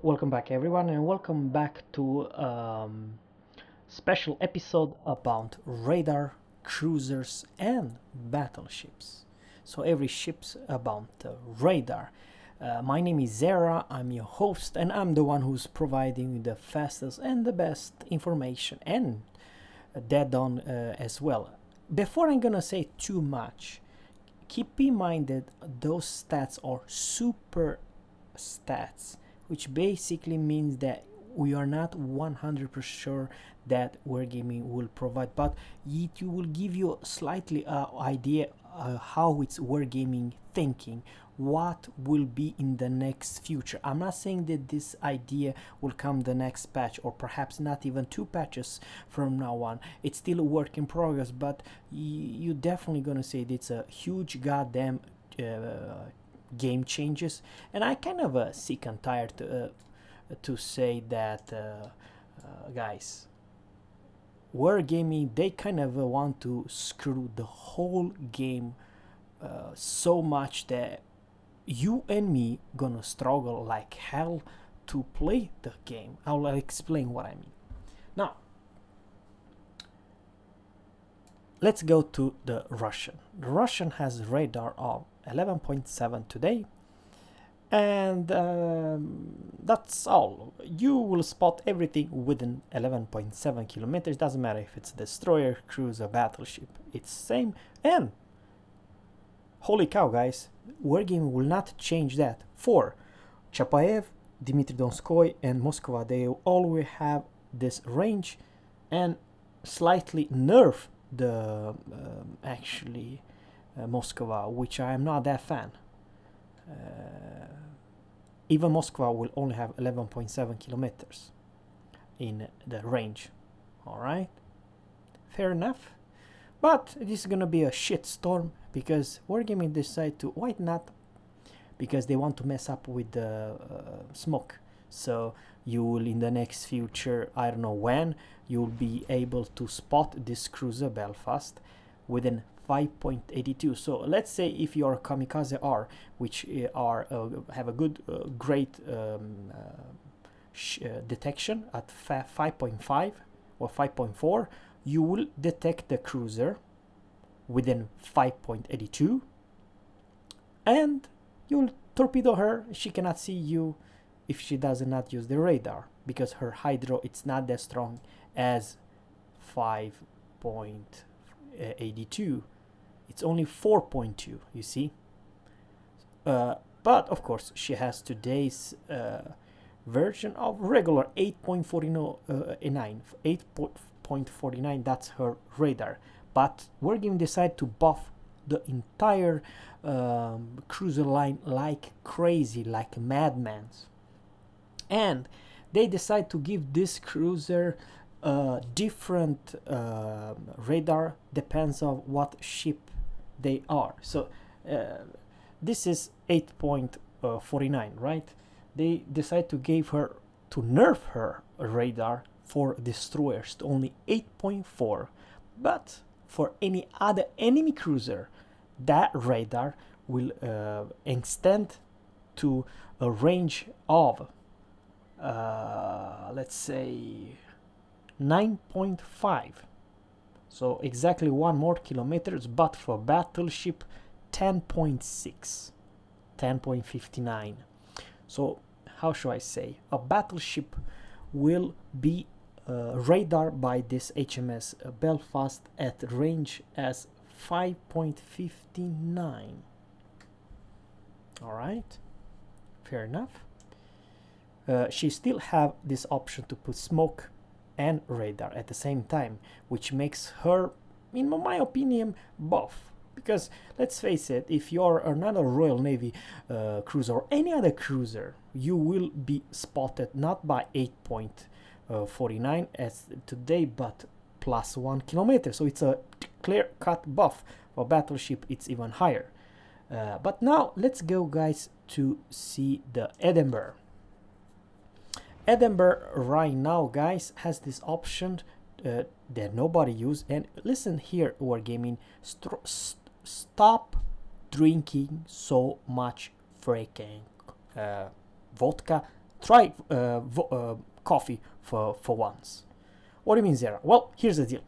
Welcome back everyone, and welcome back to special episode about radar, cruisers and battleships. So every ship's about radar. My name is Zerra, I'm your host, and I'm the one who's providing the fastest and the best information and dead on as well. Before I'm gonna say too much, keep in mind that those stats are super stats, which basically means that we are not 100% sure that Wargaming will provide, but it will give you slightly idea how it's Wargaming thinking, what will be in the next future. I'm not saying that this idea will come the next patch, or perhaps not even 2 patches from now on. It's still a work in progress, but you definitely gonna say it's a huge goddamn game changes. And I kind of sick and tired to say that guys, Wargaming, they kind of want to screw the whole game so much that you and me gonna struggle like hell to play the game. I'll explain what I mean. Now, let's go to the Russian. The Russian has radar of 11.7 today, and that's all. You will spot everything within 11.7 kilometers. Doesn't matter if it's destroyer, cruiser, battleship, it's same. And holy cow guys, Wargaming will not change that. For Chapaev, Dmitry Donskoy and Moskva, they all will have this range and slightly nerf the Moskva, which I am not that fan. Even Moskva will only have 11.7 kilometers in the range. Alright, fair enough. But this is gonna be a shit storm because Wargaming decide to, why not? Because they want to mess up with the smoke. So you will, in the next future, I don't know when, you'll be able to spot this cruiser Belfast within 5.82. So let's say if your Kamikaze R, which are have a good great detection at 5.5 or 5.4, you will detect the cruiser within 5.82 and you'll torpedo her. She cannot see you if she does not use the radar, because her hydro, it's not that strong as 5.82. It's only 4.2, you see. But of course she has today's version of regular 8.49, that's her radar. But Wargaming decided to buff the entire cruiser line like crazy, like madmen, and they decide to give this cruiser different radar, depends on what ship they are. So this is 8.49, right? They decide to give her, to nerf her radar for destroyers to only 8.4, but for any other enemy cruiser that radar will extend to a range of let's say 9.5, so exactly 1 more kilometers. But for battleship 10.6, 10.59. so how should I say, a battleship will be radar by this HMS Belfast at range as 5.59. all right, fair enough. She still have this option to put smoke and radar at the same time, which makes her, in my opinion, buff. Because let's face it, if you're another Royal Navy cruiser or any other cruiser, you will be spotted not by 8.49 as today, but plus 1 kilometer. So it's a clear-cut buff. For battleship, it's even higher. But now let's go, guys, to see the Edinburgh. Edinburgh right now, guys, has this option that nobody use. And listen here, Wargaming, stop drinking so much freaking vodka try coffee for once. What do you mean, Zerra? Well, here's the deal.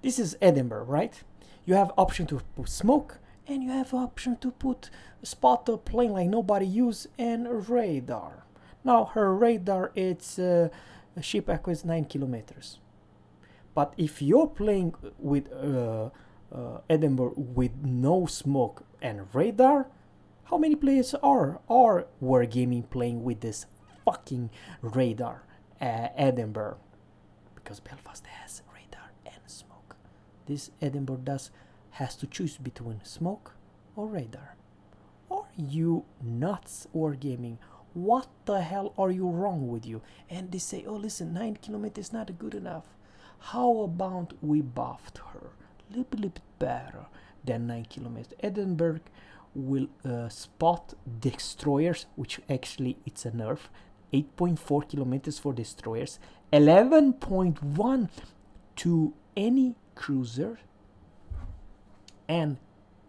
This is Edinburgh, right? You have option to put smoke, and you have option to put spot a plane like nobody use and radar. Now her radar, it's ship equals 9 kilometers. But if you're playing with Edinburgh with no smoke and radar, how many players are Wargaming playing with this fucking radar Edinburgh? Because Belfast has radar and smoke. This Edinburgh has to choose between smoke or radar. Are you nuts, Wargaming? What the hell are you wrong with you? And they say, oh listen, 9 kilometers is not good enough. How about we buffed her a little bit better than 9 kilometers? Edinburgh will spot destroyers, which actually it's a nerf. 8.4 kilometers for destroyers, 11.1 to any cruiser, and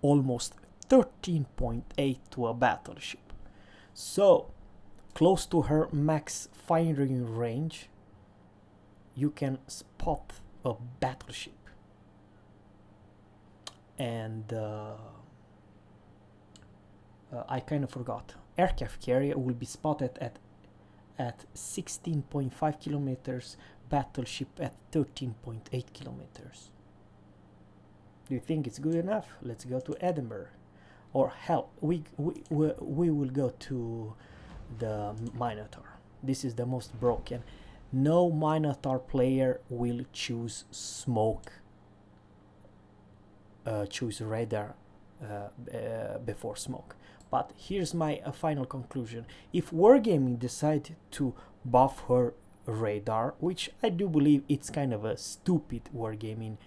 almost 13.8 to a battleship. So close to her max firing range, you can spot a battleship. And I kind of forgot. Aircraft carrier will be spotted at 16.5 kilometers, battleship at 13.8 kilometers. Do you think it's good enough? Let's go to Edinburgh. Or hell, we will go to the Minotaur. This is the most broken. No Minotaur player will choose smoke, choose radar before smoke. But here's my final conclusion. If Wargaming decide to buff her radar, which I do believe it's kind of a stupid Wargaming,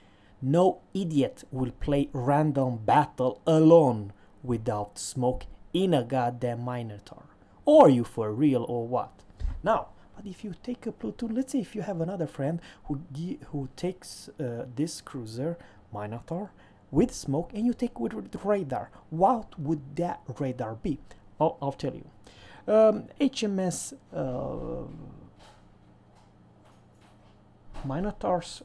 no idiot will play random battle alone without smoke in a goddamn Minotaur. Are you for real or what? Now, but if you take a platoon, let's say if you have another friend who takes this cruiser Minotaur with smoke, and you take with radar, what would that radar be? I'll tell you. HMS Minotaurs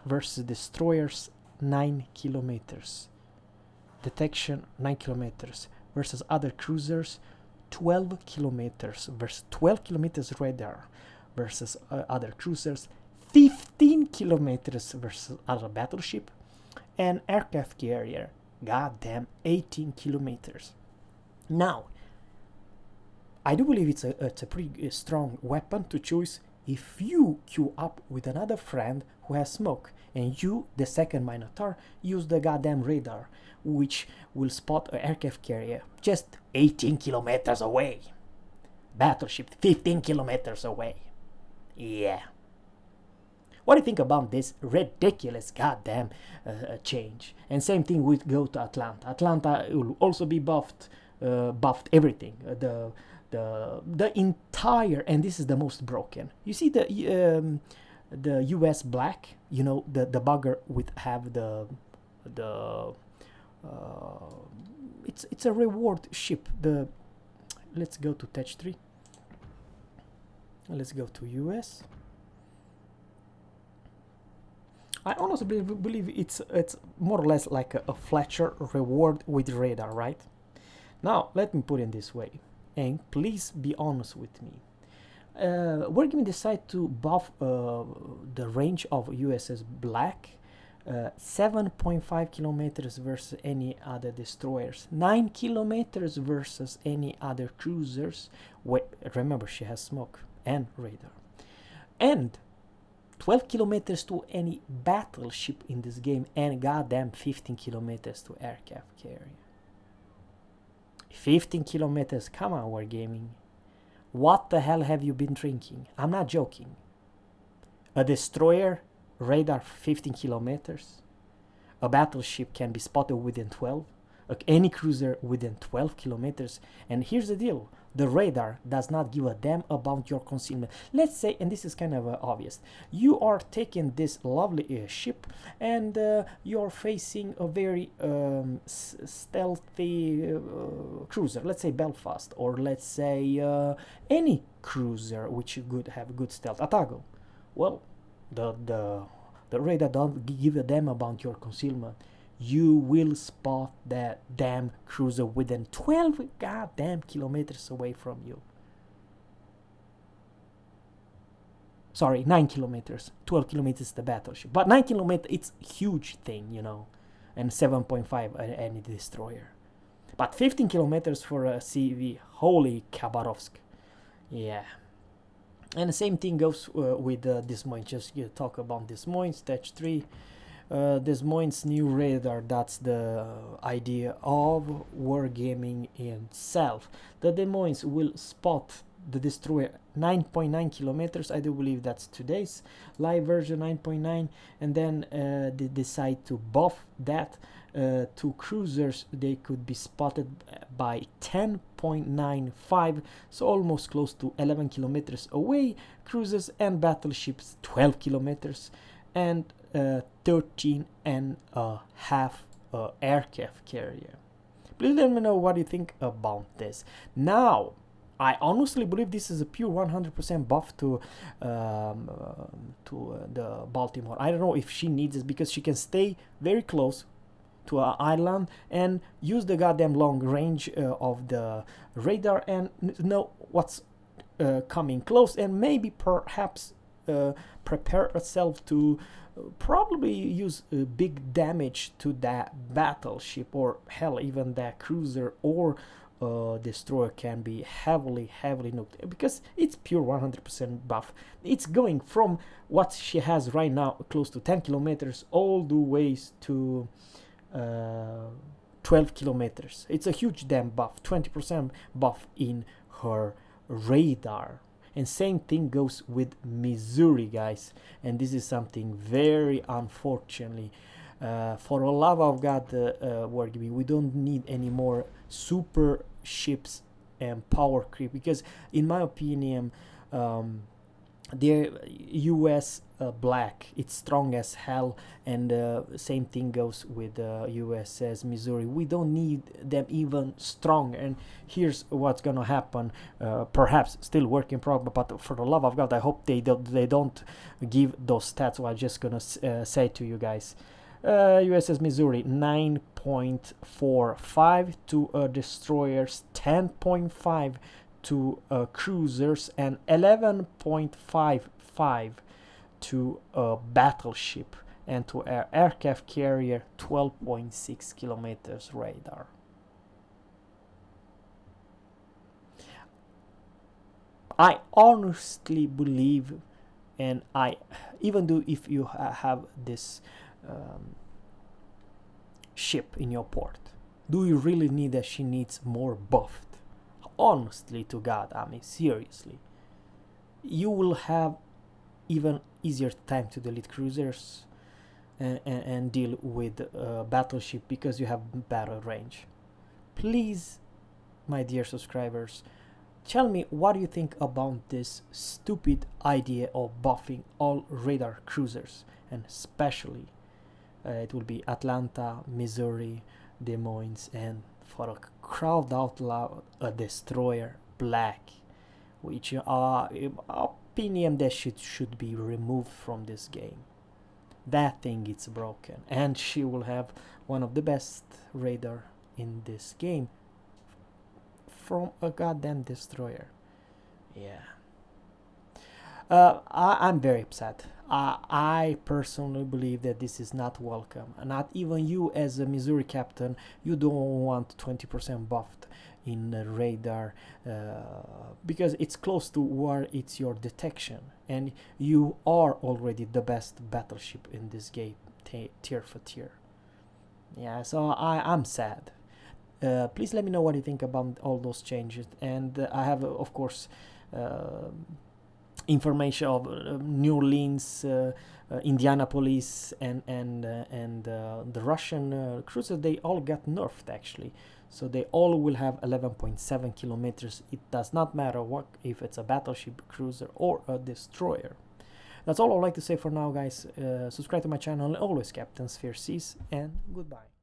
versus destroyers, 9 kilometers. Detection, 9 kilometers. Versus other cruisers, 12 kilometers. Versus 12 kilometers radar. Versus other cruisers, 15 kilometers versus other battleship. And aircraft carrier, goddamn, 18 kilometers. Now, I do believe it's a pretty strong weapon to choose if you queue up with another friend who has smoke, and you, the second Minotaur, use the goddamn radar, which will spot an aircraft carrier just 18 kilometers away. Battleship 15 kilometers away. Yeah. What do you think about this ridiculous goddamn change? And same thing would go to Atlanta. Atlanta will also be buffed everything. The entire, and this is the most broken. You see the US black, you know, the bugger would have the it's a reward ship. Let's go to Tech 3. Let's go to US. I honestly believe it's more or less like a Fletcher reward with radar, right? Now, let me put it this way, and please be honest with me. We're going to decide to buff the range of USS Black, 7.5 kilometers versus any other destroyers, 9 kilometers versus any other cruisers. Remember, she has smoke and radar, and 12 kilometers to any battleship in this game, and goddamn 15 kilometers to aircraft carrier. 15 kilometers, come on, Wargaming. What the hell have you been drinking? I'm not joking. A destroyer, radar 15 kilometers. A battleship can be spotted within 12. Any cruiser within 12 kilometers. And here's the deal. The radar does not give a damn about your concealment. Let's say, and this is kind of obvious, you are taking this lovely ship and you're facing a very stealthy cruiser, let's say Belfast, or let's say any cruiser which could have good stealth, Atago. Well, the radar don't give a damn about your concealment. You will spot that damn cruiser within 12 goddamn kilometers away from you. Sorry, 9 kilometers. 12 kilometers the battleship. But 9 kilometers, it's a huge thing, you know. And 7.5 any destroyer. But 15 kilometers for a CV. Holy Khabarovsk. Yeah. And the same thing goes with Des Moines. Just talk about Des Moines, stage 3. Des Moines' new radar, that's the idea of Wargaming itself. The Des Moines will spot the destroyer 9.9 kilometers. I do believe that's today's live version 9.9, and then they decide to buff that to cruisers. They could be spotted by 10.95, so almost close to 11 kilometers away. Cruisers and battleships 12 kilometers, and 13 and a half aircraft carrier. Please let me know what you think about this. Now, I honestly believe this is a pure 100% buff to the Baltimore. I don't know if she needs it because she can stay very close to an island and use the goddamn long range of the radar and know what's coming close, and maybe perhaps prepare herself to probably use big damage to that battleship, or hell, even that cruiser or destroyer can be heavily nuked, because it's pure 100% buff. It's going from what she has right now, close to 10 kilometers, all the ways to 12 kilometers. It's a huge damn buff, 20% buff in her radar. And same thing goes with Missouri, guys. And this is something very unfortunately. For the love of God, Wargaming, we don't need any more super ships and power creep, because in my opinion, the US black, it's strong as hell, and same thing goes with USS Missouri. We don't need them even strong, and here's what's gonna happen. Perhaps still work in progress, but for the love of God, I hope they don't give those stats. So I'm just gonna say to you guys, USS Missouri 9.45 to destroyers, 10.5 to cruisers, and 11.55 to battleship, and to aircraft carrier 12.6 kilometers radar. I honestly believe, and I even do, if you have this ship in your port, do you really need that? She needs more buffed. Honestly to God, I mean seriously, you will have even easier time to delete cruisers and deal with battleship, because you have better range. Please, my dear subscribers, tell me what do you think about this stupid idea of buffing all radar cruisers, and especially it will be Atlanta, Missouri, Des Moines, and for a crowd out loud, a destroyer black, which opinion that should be removed from this game. That thing is broken, and she will have one of the best radar in this game from a goddamn destroyer. Yeah. I'm very upset. I personally believe that this is not welcome. Not even you as a Missouri captain, you don't want 20% buffed in the radar, because it's close to where it's your detection, and you are already the best battleship in this game, tier for tier. Yeah, so I'm sad. Please let me know what you think about all those changes, and I have of course information of New Orleans, Indianapolis, and the Russian cruisers. They all got nerfed actually, So they all will have 11.7 kilometers. It does not matter what, if it's a battleship, cruiser, or a destroyer. That's all I'd like to say for now, guys. Subscribe to my channel, always Captain Sphere Seas, and goodbye.